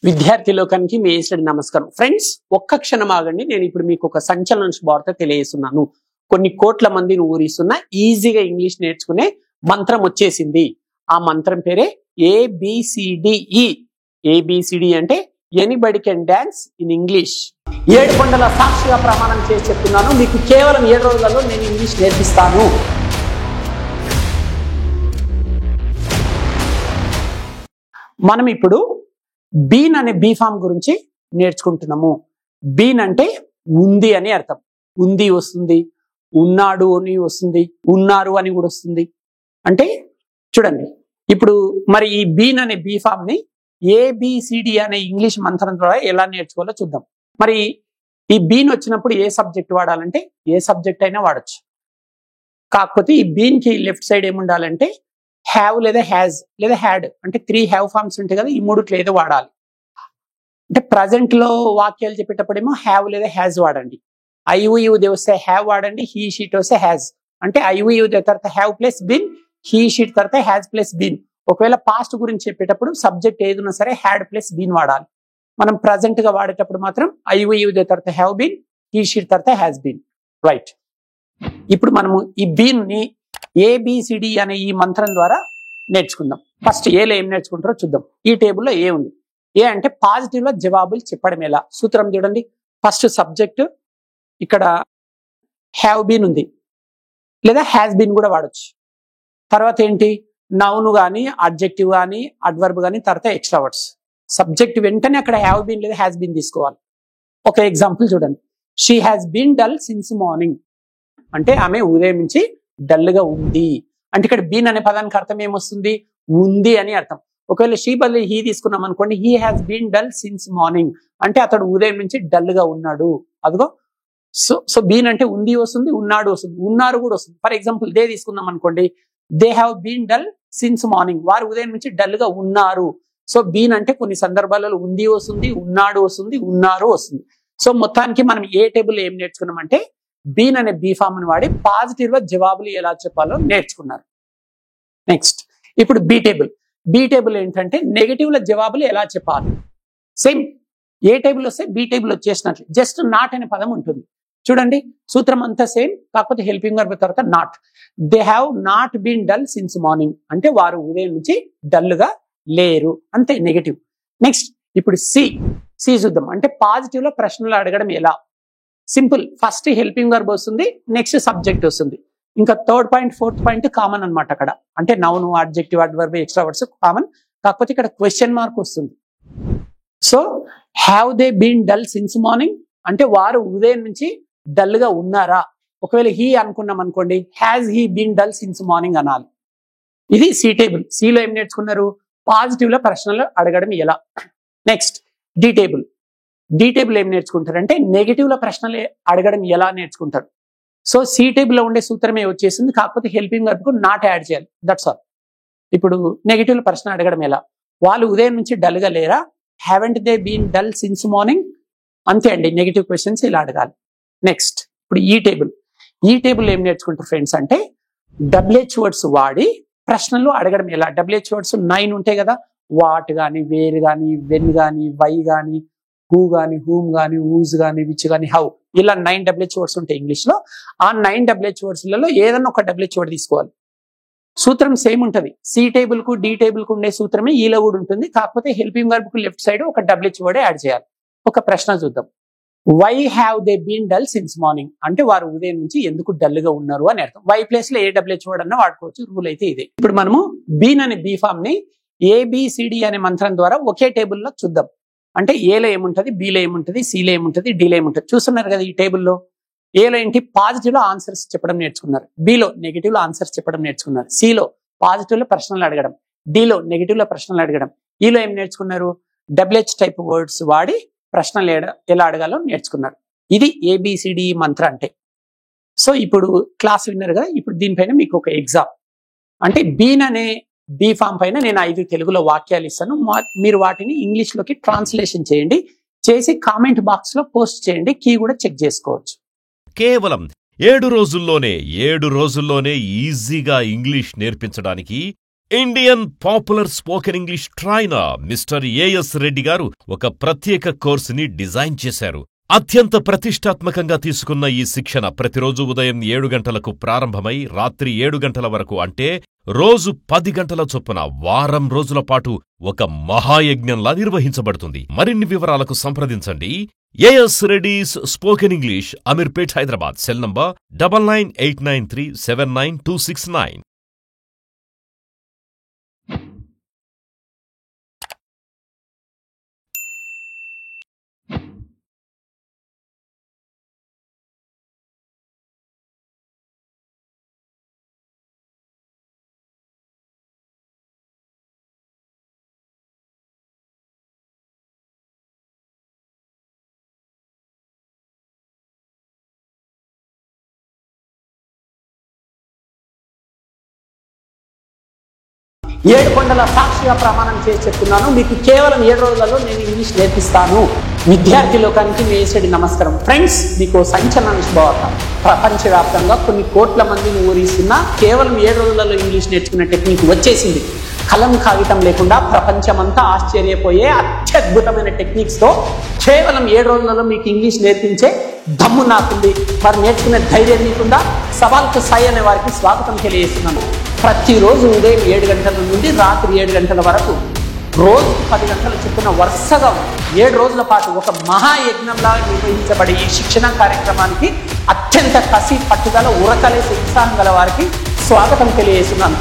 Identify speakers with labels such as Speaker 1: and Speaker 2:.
Speaker 1: విద్యార్థి లోకానికి మీ ఏసడి నమస్కారం. ఫ్రెండ్స్, ఒక్క క్షణం ఆగండి. నేను ఇప్పుడు మీకు ఒక సంచలన శుభవార్త తెలియజేస్తున్నాను. కొన్ని కోట్ల మందిని ఊరిస్తున్న ఈజీగా ఇంగ్లీష్ నేర్చుకునే మంత్రం వచ్చేసింది. ఆ మంత్రం పేరే ABCDE. ABCD అంటే anybody can dance in English. 7 కొండల సాక్షిగా ప్రమాణం చేసి చెప్తున్నాను, మీకు కేవలం 7 రోజులలో నేను ఇంగ్లీష్ నేర్పిస్తాను. మనం ఇప్పుడు బీన్ అనే బీ ఫామ్ గురించి నేర్చుకుంటున్నాము. బీన్ అంటే ఉంది అని అర్థం. ఉంది వస్తుంది, ఉన్నాడు అని వస్తుంది, ఉన్నారు అని కూడా వస్తుంది. అంటే చూడండి, ఇప్పుడు మరి ఈ బీన్ అనే బీ ఫామ్ ని ABCD అనే ఇంగ్లీష్ మంత్రం ద్వారా ఎలా నేర్చుకోవాలో చూద్దాం. మరి ఈ బీన్ వచ్చినప్పుడు ఏ సబ్జెక్ట్ వాడాలంటే ఏ సబ్జెక్ట్ అయినా వాడచ్చు. కాకపోతే ఈ బీన్ కి లెఫ్ట్ సైడ్ ఏముండాలంటే హ్యావ్ లేదా హ్యాజ్ లేదా హ్యాడ్, అంటే 3 హ్యావ్ ఫార్మ్స్ ఉంటాయి కదా, ఈ మూడిట్లో ఏదో వాడాలి. అంటే ప్రజెంట్ లో వాక్యాలు చెప్పేటప్పుడేమో హ్యావ్ లేదా హ్యాజ్ వాడండి. ఐయుయు వస్తే హ్యావ్ వాడండి, హీ షీట్ వస్తే హ్యాజ్. అంటే ఐయుయు తర్వాత have plus been, he she it తర్వాత హ్యాజ్ ప్లస్ బిన్. ఒకవేళ పాస్ట్ గురించి చెప్పేటప్పుడు సబ్జెక్ట్ ఏదైనా సరే హ్యాడ్ ప్లస్ బిన్ వాడాలి. మనం ప్రజెంట్ గా వాడేటప్పుడు మాత్రం ఐయుయు తర్వాత హ్యావ్ బిన్, హీ షీట్ తర్వాత హ్యాజ్ బిన్. రైట్. ఇప్పుడు మనము ఈ బిన్ ని ABCD అనే ఈ మంత్రం ద్వారా నేర్చుకుందాం. ఫస్ట్ ఏలో ఏం నేర్చుకుంటారో చూద్దాం. ఈ టేబుల్లో ఏ ఉంది. ఏ అంటే పాజిటివ్ లో జవాబులు చెప్పడం ఎలా. సూత్రం చూడండి. ఫస్ట్ సబ్జెక్ట్, ఇక్కడ హ్యావ్ బీన్ ఉంది లేదా హ్యాస్ బీన్ కూడా వాడచ్చు. తర్వాత ఏంటి, నౌన్ కానీ అడ్జెక్టివ్ కానీ అడ్వర్బ్ కానీ, తర్వాత ఎక్స్ట్రా వర్డ్స్. సబ్జెక్ట్ వెంటనే అక్కడ హ్యావ్ బీన్ లేదా హ్యాస్ బీన్ తీసుకోవాలి. ఒక ఎగ్జాంపుల్ చూడండి. She has been dull since morning అంటే ఆమె ఉదయం నుంచి డల్ గా ఉంది. అంటే ఇక్కడ బీన్ అనే పదానికి అర్థం ఏమొస్తుంది, ఉంది అని అర్థం. ఒకవేళ షీ బదులు హీ తీసుకున్నాం అనుకోండి, he has been dull since morning అంటే అతడు ఉదయం నుంచి డల్ గా ఉన్నాడు. అదిగో సో బీన్ అంటే ఉంది వస్తుంది, ఉన్నాడు వస్తుంది, ఉన్నారు కూడా వస్తుంది. ఫర్ ఎగ్జాంపుల్ దే తీసుకుందాం అనుకోండి, they have been dull since morning, వారు ఉదయం నుంచి డల్ గా ఉన్నారు. సో బీన్ అంటే కొన్ని సందర్భాలలో ఉంది వస్తుంది, ఉన్నాడు వస్తుంది, ఉన్నారు వస్తుంది. సో మొత్తానికి మనం ఏ టేబుల్ ఏం నేర్చుకున్నామంటే బీన్ అనే బీ ఫామ్ ని వాడి పాజిటివ్ లో జవాబులు ఎలా చెప్పాలో నేర్చుకున్నారు. నెక్స్ట్ ఇప్పుడు బీ టేబుల్. బీ టేబుల్ ఏంటంటే నెగటివ్ లో జవాబులు ఎలా చెప్పాలి. సేమ్ ఏ టేబుల్ వస్తే బీ టేబుల్ వచ్చేసినట్లు. జస్ట్ నాట్ అనే పదం ఉంటుంది. చూడండి, సూత్రం అంతా సేమ్, కాకపోతే హెల్పింగ్ వర్బ్ తర్వాత not. They have not been dull since morning అంటే వారు ఉదయం నుంచి డల్ గా లేరు, అంతే నెగటివ్. నెక్స్ట్ ఇప్పుడు సి చూద్దాం. అంటే పాజిటివ్ లో ప్రశ్నలు అడగడం ఎలా. సింపుల్. ఫస్ట్ హెల్పింగ్ వర్బ్ వస్తుంది, నెక్స్ట్ సబ్జెక్ట్ వస్తుంది. ఇంకా third point fourth point common అనమాట. అక్కడ అంటే noun adjective adverb extra words common, కాకపోతే ఇక్కడ క్వశ్చన్ మార్క్ వస్తుంది. So have they been dull since morning అంటే వారు ఉదయం నుంచి డల్ గా ఉన్నారా. ఒకవేళ హీ అనుకున్నాం అనుకోండి, has he been dull since morning అనాలి. ఇది సి టేబుల్. సిలో ఏం నేర్చుకున్నారు, పాజిటివ్ లో ప్రశ్నలు అడగడం ఎలా. Next D table. D table ఏం నేర్చుకుంటారంటే నెగిటివ్ లో ప్రశ్నలు అడగడం ఎలా నేర్చుకుంటారు. సో సి టేబుల్ లో ఉండే సూత్రమే వచ్చేసింది, కాకపోతే హెల్పింగ్ వర్బ్ కు నాట్ యాడ్ చేయాలి. That's all. ఇప్పుడు నెగిటివ్ లో ప్రశ్న అడగడం ఎలా, వాళ్ళు ఉదయం నుంచి డల్ గా లేరా, haven't they been dull since morning, అంతే అండి. నెగిటివ్ క్వశ్చన్స్ ఇలా అడగాలి. నెక్స్ట్ ఇప్పుడు ఈ టేబుల్. ఈ టేబుల్ ఏం నేర్చుకుంటారు ఫ్రెండ్స్ అంటే WH వర్డ్స్ వాడి ప్రశ్నలు అడగడం ఎలా. WH వర్డ్స్ 9 ఉంటాయి కదా, వాట్ గాని, వేర్ గాని, వెన్ గాని, వై గాని, హూ గాని, హూమ్ గాని, ఊజ్ గాని, విచ్ గాని, హౌ, ఇలా 9 WH వర్డ్స్ ఉంటాయి ఇంగ్లీష్ లో. ఆ 9 WH వర్డ్స్ లలో ఏదన్నా ఒక WH వర్డ్ తీసుకోవాలి. సూత్రం సేమ్ ఉంటది. సి టేబుల్ కు డి టేబుల్ కు ఉండే సూత్రమే ఈలో కూడా ఉంటుంది, కాకపోతే హెల్పింగ్ వర్బ్ కు లెఫ్ట్ సైడ్ ఒక WH వర్డ్ యాడ్ చేయాలి. ఒక ప్రశ్న చూద్దాం. Why have they been dull since morning అంటే వారు ఉదయం నుంచి ఎందుకు డల్ గా ఉన్నారు అని అర్థం. వై ప్లేస్ లో ఏ WH వర్డ్ అన్నా వాడుకోవచ్చు, రూల్ అయితే ఇదే. ఇప్పుడు మనము బీన్ అనే బీ ఫామ్ ని ABCD అనే మంత్రం ద్వారా ఒకే టేబుల్లో చూద్దాం. అంటే ఏలో ఏముంటది, బిలో ఏముంటది, సిలో ఏముంటది, డిలో ఏముంటది చూస్తున్నారు కదా. ఈ టేబుల్లో ఏలో ఏంటి, పాజిటివ్ లో ఆన్సర్స్ చెప్పడం నేర్చుకున్నారు, బిలో నెగిటివ్ లో ఆన్సర్స్ చెప్పడం నేర్చుకున్నారు, సిలో పాజిటివ్ లో ప్రశ్నలు అడగడం, డిలో నెగిటివ్ లో ప్రశ్నలు అడగడం, ఈలో ఏం నేర్చుకున్నారు, WH టైప్ వర్డ్స్ వాడి ప్రశ్నలు ఎలా అడగాలో నేర్చుకున్నారు. ఇది ABCD మంత్ర అంటే. సో ఇప్పుడు క్లాస్ విన్నర్ కదా. ఇప్పుడు దీనిపైన మీకు ఒక ఎగ్జామ్. అంటే బీన్ అనే బీ ఫామ్ పైన నేను 5 తెలుగులో వాక్యాలు ఇస్తాను, మీరు వాటిని ఇంగ్లీష్ లోకి ట్రాన్స్లేషన్ చేయండి, చేసి కామెంట్ బాక్స్ లో పోస్ట్ చేయండి, కీ కూడా చెక్ చేసుకోవచ్చు.
Speaker 2: కేవలం 7 రోజుల్లోనే ఈజీగా ఇంగ్లీష్ నేర్పించడానికి Indian popular spoken English trainer mister A S Reddy గారు ఒక ప్రత్యేక కోర్సుని డిజైన్ చేశారు. అత్యంత ప్రతిష్టాత్మకంగా తీసుకున్న ఈ శిక్షణ ప్రతిరోజు ఉదయం 7 గంటలకు ప్రారంభమై రాత్రి 7 గంటల వరకు, అంటే రోజు 10 గంటల చొప్పున వారం రోజుల పాటు ఒక మహాయజ్ఞంలా నిర్వహించబడుతుంది. మరిన్ని వివరాలకు సంప్రదించండి. A S Reddy's spoken English, Ameerpet, Hyderabad. Cell number 9989379269.
Speaker 1: ఏడు కొండల సాక్షిగా ప్రమాణం చేసి చెప్తున్నాను, మీకు కేవలం 7 రోజులలో నేను ఇంగ్లీష్ నేర్పిస్తాను. విద్యార్థి లోకానికి వేసేది నమస్కారం. ఫ్రెండ్స్, మీకు సంచలన శుభవార్త. ప్రపంచవ్యాప్తంగా కొన్ని కోట్ల మందిని ఊరిస్తున్న కేవలం 7 రోజులలో ఇంగ్లీష్ నేర్చుకునే టెక్నిక్ వచ్చేసింది. కలం కాగితం లేకుండా ప్రపంచమంతా ఆశ్చర్యపోయే అత్యద్భుతమైన టెక్నిక్స్తో కేవలం 7 రోజులలో మీకు ఇంగ్లీష్ నేర్పించే దమ్ము నాకుంది. వారు నేర్చుకునే ధైర్యం మీకుందా? సవాల్కు సాయి అనే వారికి స్వాగతం తెలియజేస్తున్నాను. ప్రతిరోజు ఉదయం 7 గంటల నుండి రాత్రి 7 గంటల వరకు రోజు 10 గంటల చొప్పున వరుసగా 7 రోజుల పాటు ఒక మహాయజ్ఞంలా నిర్వహించబడే ఈ శిక్షణ కార్యక్రమానికి అత్యంత కసి, పట్టుదల, ఉరకలేసే ఉత్సాహం గల వారికి స్వాగతం తెలియజేస్తున్నాను.